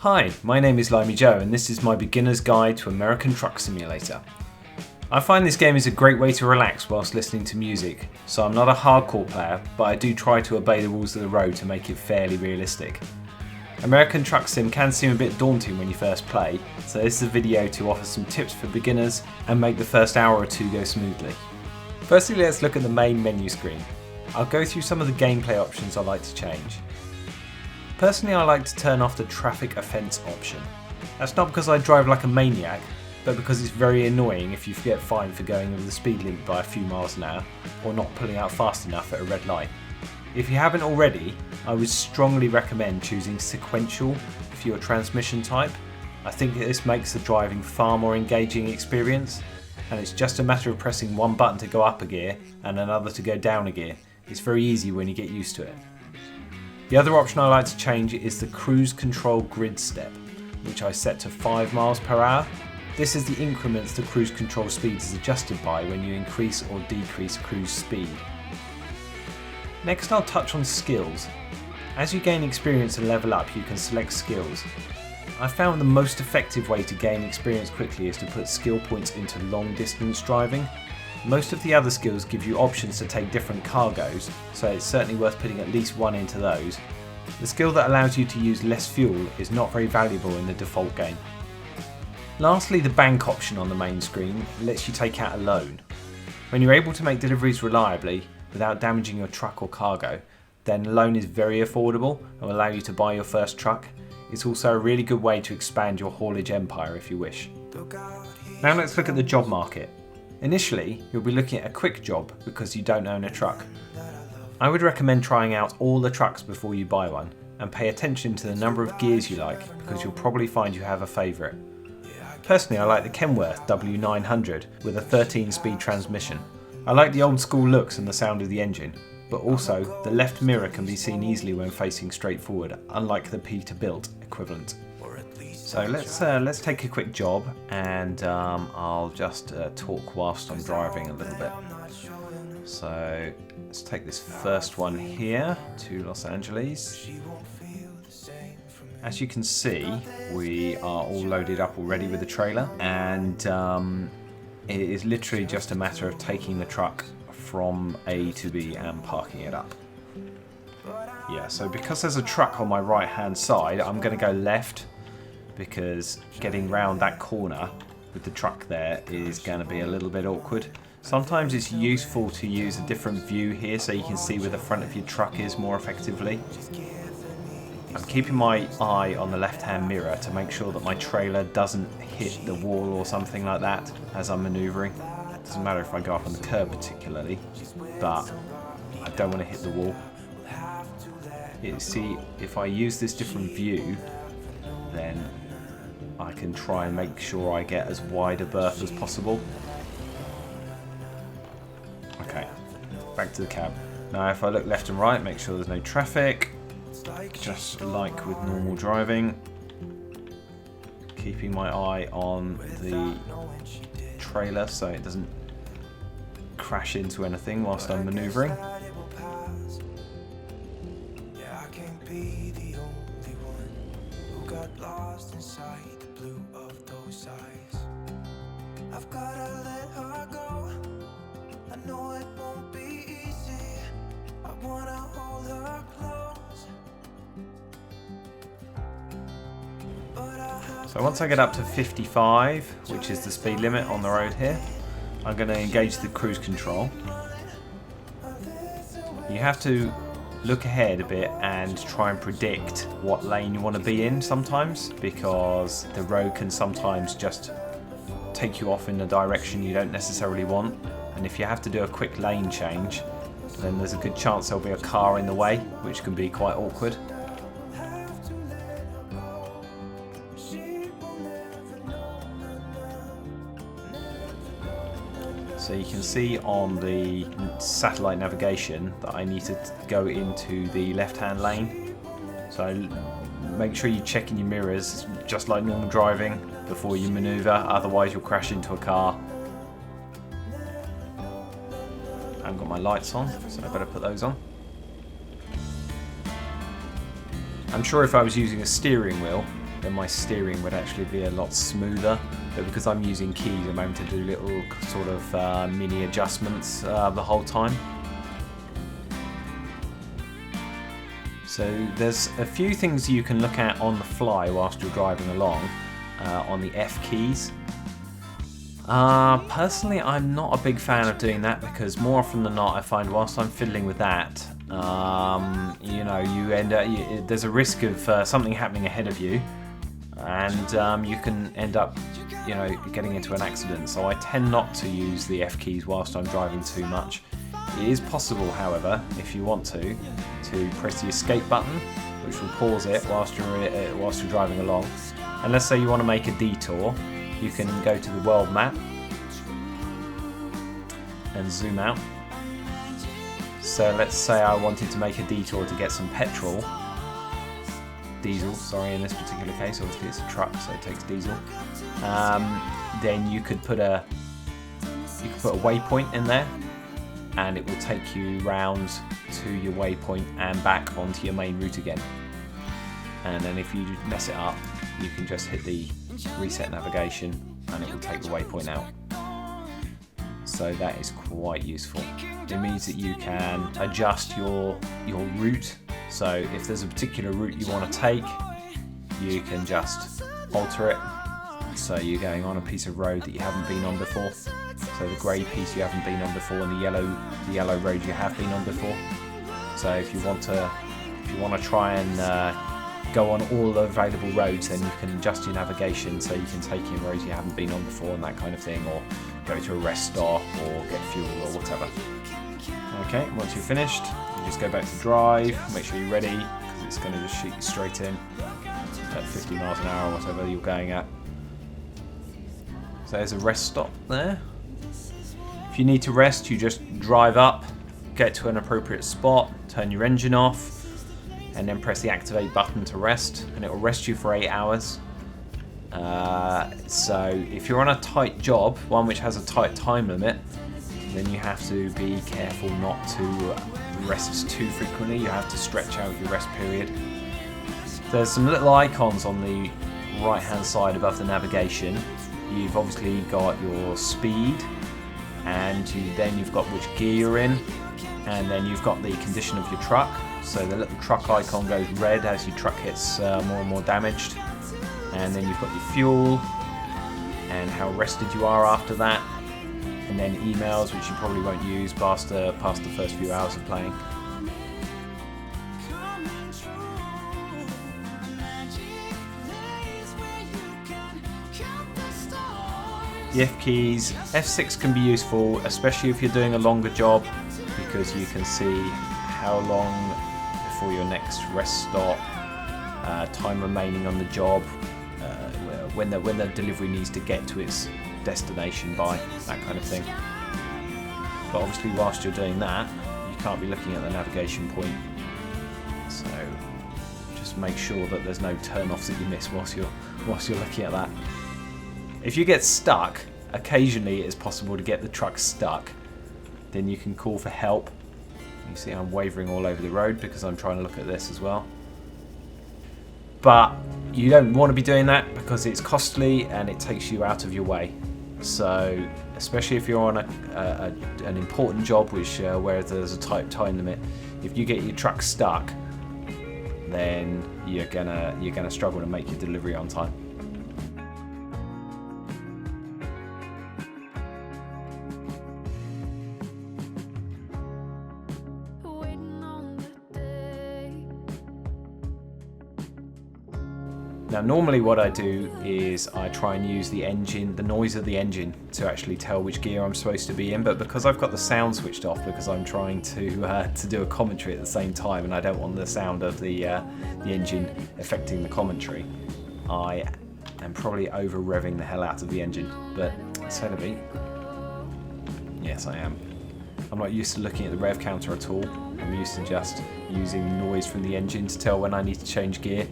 Hi, my name is Limey Joe and this is my beginner's guide to American Truck Simulator. I find this game is a great way to relax whilst listening to music, so I'm not a hardcore player, but I do try to obey the rules of the road to make it fairly realistic. American Truck Sim can seem a bit daunting when you first play, so this is a video to offer some tips for beginners and make the first hour or two go smoothly. Firstly, let's look at the main menu screen. I'll go through some of the gameplay options I like to change. Personally, I like to turn off the traffic offence option. That's not because I drive like a maniac, but because it's very annoying if you get fined for going over the speed limit by a few miles an hour or not pulling out fast enough at a red light. If you haven't already, I would strongly recommend choosing sequential for your transmission type. I think this makes the driving far more engaging experience, and it's just a matter of pressing one button to go up a gear and another to go down a gear. It's very easy when you get used to it. The other option I like to change is the cruise control grid step, which I set to 5 miles per hour. This is the increments the cruise control speed is adjusted by when you increase or decrease cruise speed. Next, I'll touch on skills. As you gain experience and level up, you can select skills. I found the most effective way to gain experience quickly is to put skill points into long distance driving. Most of the other skills give you options to take different cargoes, so it's certainly worth putting at least one into those. The skill that allows you to use less fuel is not very valuable in the default game. Lastly, the bank option on the main screen lets you take out a loan. When you're able to make deliveries reliably without damaging your truck or cargo, then a loan is very affordable and will allow you to buy your first truck. It's also a really good way to expand your haulage empire if you wish. Now let's look at the job market. Initially, you'll be looking at a quick job because you don't own a truck. I would recommend trying out all the trucks before you buy one, and pay attention to the number of gears you like because you'll probably find you have a favourite. Personally, I like the Kenworth W900 with a 13-speed transmission. I like the old school looks and the sound of the engine, but also the left mirror can be seen easily when facing straight forward, unlike the Peterbilt equivalent. So let's take a quick job, and I'll just talk whilst I'm driving a little bit. So let's take this first one here to Los Angeles. As you can see, we are all loaded up already with the trailer, and it is literally just a matter of taking the truck from A to B and parking it up. Yeah, so because there's a truck on my right hand side, I'm going to go left, because getting round that corner with the truck there is going to be a little bit awkward. Sometimes it's useful to use a different view here so you can see where the front of your truck is more effectively. I'm keeping my eye on the left hand mirror to make sure that my trailer doesn't hit the wall or something like that as I'm manoeuvring. It doesn't matter if I go up on the curb particularly, but I don't want to hit the wall. See, if I use this different view, then I can try and make sure I get as wide a berth as possible. Okay, back to the cab. Now if I look left and right, make sure there's no traffic, just like with normal driving. Keeping my eye on the trailer so it doesn't crash into anything whilst I'm manoeuvring. Lost inside the blue of those eyes. I've gotta let her go. I know it won't be easy. I wanna hold her close. So once I get up to 55, which is the speed limit on the road here, I'm going to engage the cruise control. You have to look ahead a bit and try and predict what lane you want to be in sometimes, because the road can sometimes just take you off in a direction you don't necessarily want, and if you have to do a quick lane change, then there's a good chance there'll be a car in the way, which can be quite awkward. So you can see on the satellite navigation that I need to go into the left-hand lane. So make sure you check in your mirrors, just like normal driving, before you manoeuvre, otherwise you'll crash into a car. I haven't got my lights on, so I better put those on. I'm sure if I was using a steering wheel, then my steering would actually be a lot smoother. But because I'm using keys, I'm able to do little sort of mini adjustments the whole time. So there's a few things you can look at on the fly whilst you're driving along on the F keys. Personally, I'm not a big fan of doing that because more often than not, I find whilst I'm fiddling with that, you know, you end up, there's a risk of something happening ahead of you, and you can end up, you know, getting into an accident. So I tend not to use the F keys whilst I'm driving too much. It is possible, however, if you want to press the escape button, which will pause it whilst you're driving along. And let's say you want to make a detour, you can go to the world map and zoom out. So let's say I wanted to make a detour to get some diesel, sorry, in this particular case, obviously it's a truck, so it takes diesel. Then you could put a waypoint in there, and it will take you round to your waypoint and back onto your main route again. And then if you mess it up, you can just hit the reset navigation and it will take the waypoint out. So that is quite useful. It means that you can adjust your route. So if there's a particular route you want to take, you can just alter it. So you're going on a piece of road that you haven't been on before. So the grey piece you haven't been on before, and the yellow road you have been on before. So if you want to try and go on all the available roads, then you can adjust your navigation so you can take in roads you haven't been on before and that kind of thing, or go to a rest stop or get fuel or whatever. Okay, once you're finished, you just go back to drive, make sure you're ready, because it's going to just shoot you straight in at 50 miles an hour or whatever you're going at. So there's a rest stop there. If you need to rest, you just drive up, get to an appropriate spot, turn your engine off, and then press the activate button to rest, and it will rest you for 8 hours. So if you're on a tight job, one which has a tight time limit, then you have to be careful not to rest too frequently. You have to stretch out your rest period. There's some little icons on the right hand side above the navigation. You've obviously got your speed, and you've got which gear you're in, and then you've got the condition of your truck. So the little truck icon goes red as your truck gets more and more damaged, and then you've got your fuel and how rested you are after that, and then emails, which you probably won't use past the first few hours of playing. The F keys, F6 can be useful, especially if you're doing a longer job, because you can see how long before your next rest stop, time remaining on the job, when the delivery needs to get to its destination by, that kind of thing. But obviously whilst you're doing that, you can't be looking at the navigation point, so just make sure that there's no turn-offs that you miss whilst you're looking at that. If you get stuck, occasionally it's possible to get the truck stuck. Then you can call for help. You see I'm wavering all over the road because I'm trying to look at this as well. But you don't want to be doing that because it's costly and it takes you out of your way. So especially if you're on an important job where there's a tight time limit, if you get your truck stuck, then you're gonna struggle to make your delivery on time. Now normally what I do is I try and use the noise of the engine to actually tell which gear I'm supposed to be in, but because I've got the sound switched off because I'm trying to do a commentary at the same time and I don't want the sound of the engine affecting the commentary, I am probably over revving the hell out of the engine, but so to be. Yes, I am. I'm not used to looking at the rev counter at all. I'm used to just using noise from the engine to tell when I need to change gear.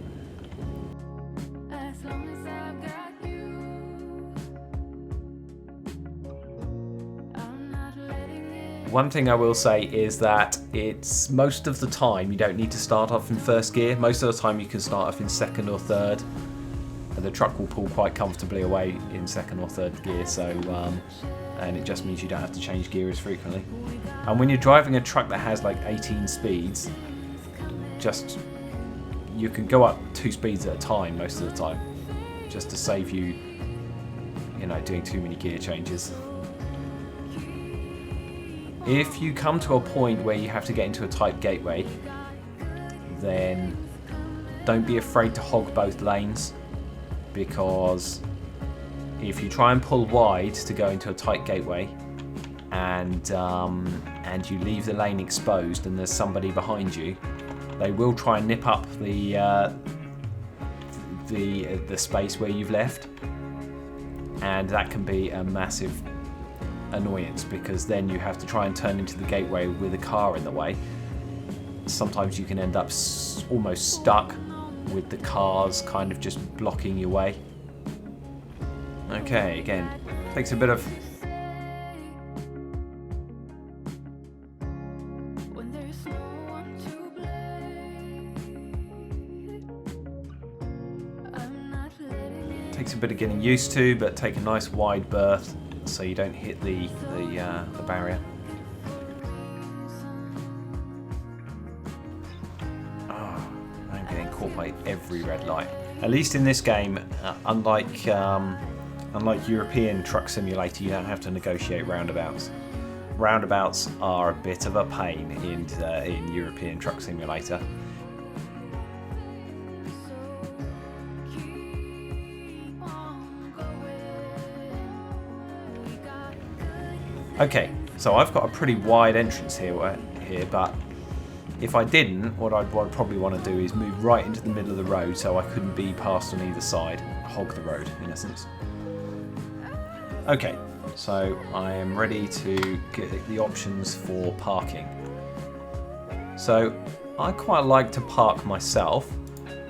One thing I will say is that it's most of the time you don't need to start off in first gear. Most of the time you can start off in second or third. the truck will pull quite comfortably away in second or third gear, so and it just means you don't have to change gear as frequently. And when you're driving a truck that has like 18 speeds, you can go up 2 speeds at a time most of the time, just to save you, doing too many gear changes. If you come to a point where you have to get into a tight gateway, then don't be afraid to hog both lanes, because if you try and pull wide to go into a tight gateway and you leave the lane exposed and there's somebody behind you, they will try and nip up the space where you've left, and that can be a massive annoyance, because then you have to try and turn into the gateway with a car in the way. Sometimes you can end up almost stuck with the cars kind of just blocking your way. Okay, again, takes a bit of getting used to, but take a nice wide berth so you don't hit the barrier. Oh, I'm getting caught by every red light. At least in this game, unlike European Truck Simulator, you don't have to negotiate roundabouts. Roundabouts are a bit of a pain in European Truck Simulator. Okay, so I've got a pretty wide entrance here, but if I didn't, what I'd probably want to do is move right into the middle of the road so I couldn't be passed on either side, hog the road in essence. Okay, so I am ready to get the options for parking. So I quite like to park myself.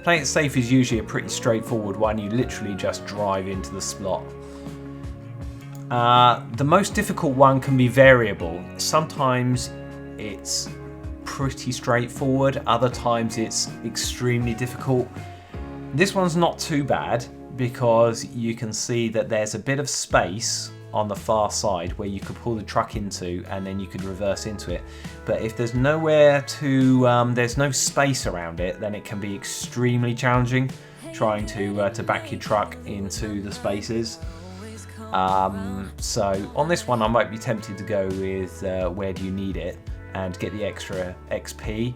Playing it safe is usually a pretty straightforward one. You literally just drive into the slot. The most difficult one can be variable. Sometimes it's pretty straightforward, other times it's extremely difficult. This one's not too bad because you can see that there's a bit of space on the far side where you could pull the truck into and then you could reverse into it. But if there's nowhere to, there's no space around it, then it can be extremely challenging trying to back your truck into the spaces. So on this one I might be tempted to go with where do you need it and get the extra XP.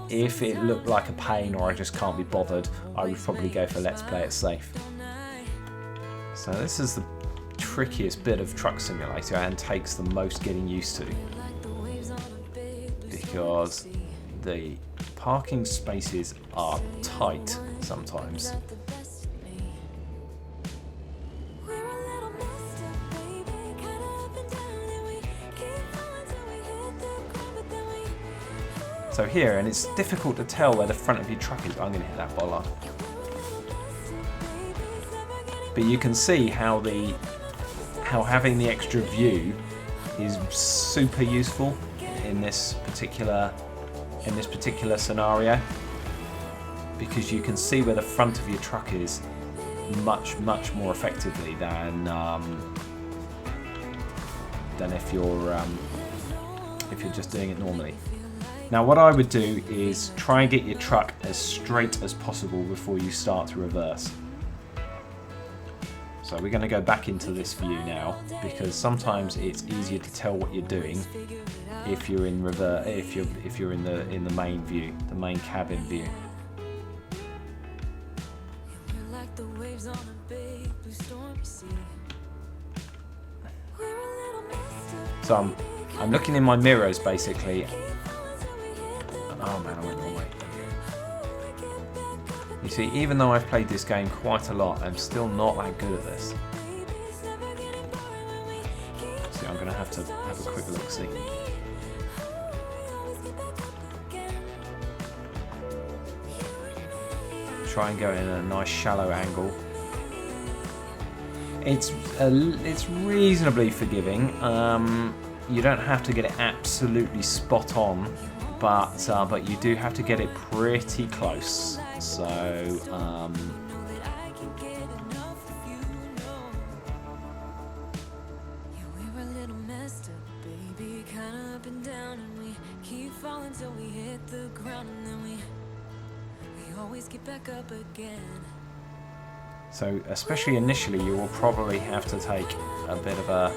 If it looked like a pain or I just can't be bothered, I would probably go for let's play it safe. So this is the trickiest bit of Truck Simulator and takes the most getting used to, because the parking spaces are tight sometimes. So here, and it's difficult to tell where the front of your truck is. I'm going to hit that bollard. But you can see how having the extra view is super useful in this particular scenario, because you can see where the front of your truck is much more effectively than if you're just doing it normally. Now what I would do is try and get your truck as straight as possible before you start to reverse. So we're going to go back into this view now, because sometimes it's easier to tell what you're doing if you're in reverse, if you're in the main view, the main cabin view. So I'm looking in my mirrors basically. Oh man, I went the wrong way. You see, even though I've played this game quite a lot, I'm still not that good at this. See, I'm going to have a quick look, see. Try and go in a nice shallow angle. It's reasonably forgiving. You don't have to get it absolutely spot on, but you do have to get it pretty close. So So especially initially, you will probably have to take a bit of a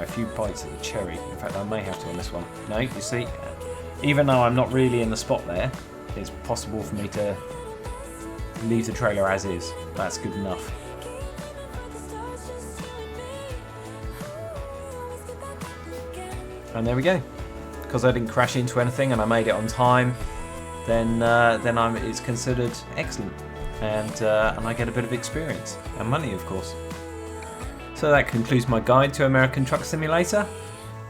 few bites of the cherry. In fact, I may have to on this one. No, you see, even though I'm not really in the spot there, it's possible for me to leave the trailer as is. That's good enough. And there we go. Because I didn't crash into anything and I made it on time, then it's considered excellent, and I get a bit of experience and money, of course. So that concludes my guide to American Truck Simulator.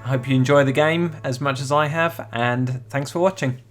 I hope you enjoy the game as much as I have, and thanks for watching.